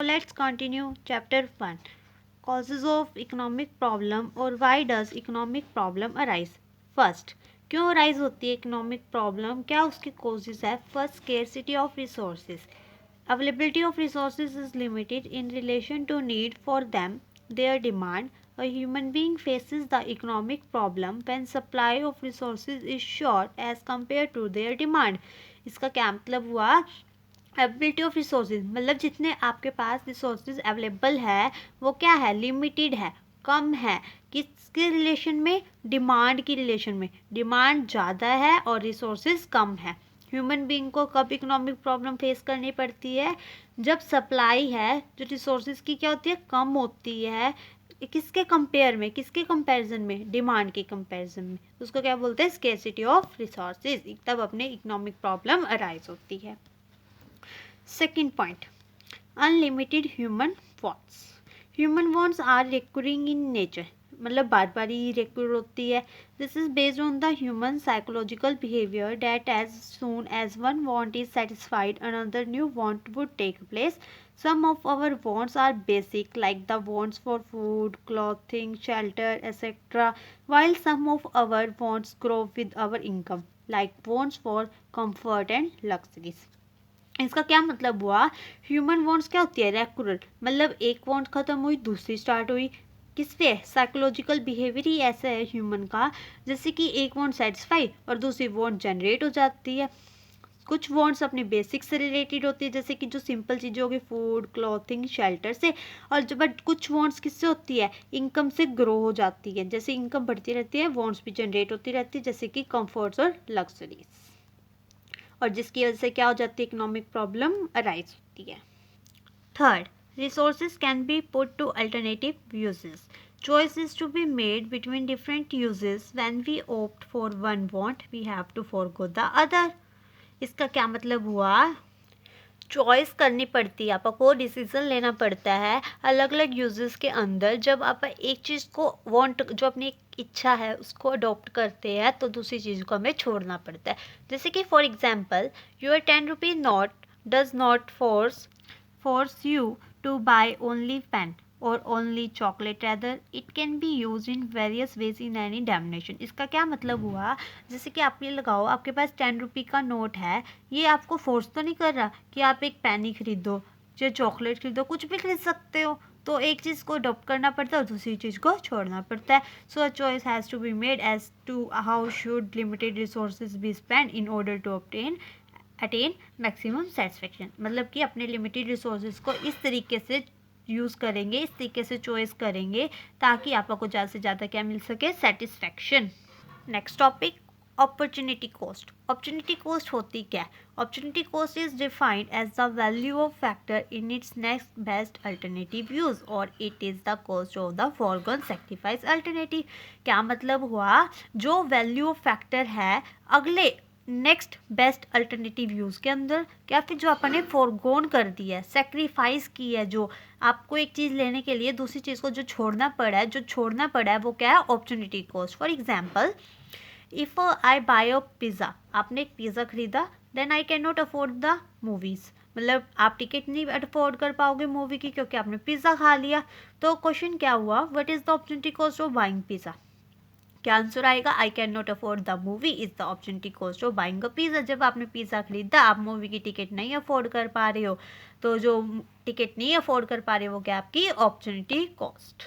Let's continue chapter 1. Causes of economic problem or why does economic problem arise? First, क्यों arise होती है economic problem? क्या उसके causes है? First, scarcity of resources. Availability of resources is limited in relation to need for them, their demand. A human being faces the economic problem when supply of resources is short as compared to their demand. इसका क्या मतलब हुआ? Ability of resources मतलब जितने आपके पास resources available है वो क्या है, लिमिटेड है, कम है। किसके रिलेशन में? डिमांड की रिलेशन में। डिमांड ज़्यादा है और रिसोर्सेज कम है। ह्यूमन बीइंग को कब इकोनॉमिक प्रॉब्लम फेस करनी पड़ती है? जब सप्लाई है जो रिसोर्सेज की क्या होती है, कम होती है। किसके कंपेयर में, किसके कंपैरिजन में? डिमांड के कंपैरिजन में। उसको क्या बोलते हैं? Scarcity of resources. तब अपने इकोनॉमिक प्रॉब्लम अराइज होती है। Second point, unlimited human wants. Human wants are recurring in nature. मतलब बार बार ही recur होती है. This is based on the human psychological behavior that as soon as one want is satisfied, another new want would take place. Some of our wants are basic, like the wants for food, clothing, shelter, etc. While some of our wants grow with our income, like wants for comfort and luxuries. इसका क्या मतलब हुआ? Human wants क्या होती है? रेकुरल, मतलब एक want खत्म हुई दूसरी स्टार्ट हुई। किस पे? साइकोलॉजिकल बिहेवियर ही ऐसा है ह्यूमन का, जैसे कि एक वॉन्ट सेटिस्फाई और दूसरी वॉन्ट जनरेट हो जाती है। कुछ वॉन्ट्स अपने बेसिक से रिलेटेड होती है, जैसे कि जो सिंपल चीज़ें होगी, फूड, क्लॉथिंग, शेल्टर से। और जो बट कुछ वॉन्ट्स किससे होती है? इनकम से ग्रो हो जाती है। जैसे इनकम बढ़ती रहती है, वॉन्ट्स भी जनरेट होती रहती है, जैसे कि कम्फर्ट्स और लग्जरीज। और जिसकी वजह से क्या हो जाती है? इकोनॉमिक प्रॉब्लम अराइज होती है। Third, resources can be put to alternative uses. Choice is to be made between different uses. When we opt for one want, we have to forgo the other. इसका क्या मतलब हुआ? Choice करनी पड़ती है, आपको डिसीजन लेना पड़ता है अलग अलग यूजेस के अंदर। जब आप एक चीज़ को वांट, जो अपनी इच्छा है उसको अडॉप्ट करते हैं, तो दूसरी चीज़ को हमें छोड़ना पड़ता है। जैसे कि for example, your 10 rupee note does not force you to buy only pen or only chocolate, rather it can be used in various ways in any denomination. इसका क्या मतलब हुआ? जैसे कि आप ये लगाओ, आपके पास 10 रुपी का नोट है, ये आपको फोर्स तो नहीं कर रहा कि आप एक पेन ही खरीदो या चॉकलेट खरीदो, कुछ भी खरीद सकते हो। तो एक चीज़ को अडॉप्ट करना पड़ता है और दूसरी चीज़ को छोड़ना पड़ता है। So a choice has to be made as to how should limited resources be spend in order to attain maximum satisfaction. मतलब कि अपने लिमिटेड रिसोर्सेज को इस तरीके से यूज़ करेंगे, इस तरीके से चॉइस करेंगे ताकि आपको ज़्यादा से ज़्यादा क्या मिल सके? Satisfaction. Next topic, opportunity cost. Opportunity cost होती क्या है? Opportunity cost is defined as the value of factor in its next best alternative use, और it is the cost of the forgone sacrifice alternative. क्या मतलब हुआ? जो value of factor है अगले नेक्स्ट बेस्ट अल्टरनेटिव यूज़ के अंदर, क्या फिर जो अपन ने फोरगोन कर दी है, सेक्रीफाइस की है, जो आपको एक चीज़ लेने के लिए दूसरी चीज़ को जो छोड़ना पड़ा है, वो क्या है? Opportunity cost. For example, if I buy a pizza, आपने एक पिज़्ज़ा खरीदा, then I can not afford the movies, मतलब आप टिकट नहीं अफोर्ड कर पाओगे मूवी की क्योंकि आपने पिज़्ज़ा खा लिया. तो क्वेश्चन क्या हुआ? What is the opportunity cost of buying pizza? क्या आंसर आएगा? आई can not afford the movie is the opportunity cost of buying a pizza. जब आपने पिज़्ज़ा खरीदा, आप मूवी की टिकट नहीं अफोर्ड कर पा रहे हो, तो जो टिकट नहीं अफोर्ड कर पा रहे हो वो क्या? आपकी अपॉर्चुनिटी कॉस्ट.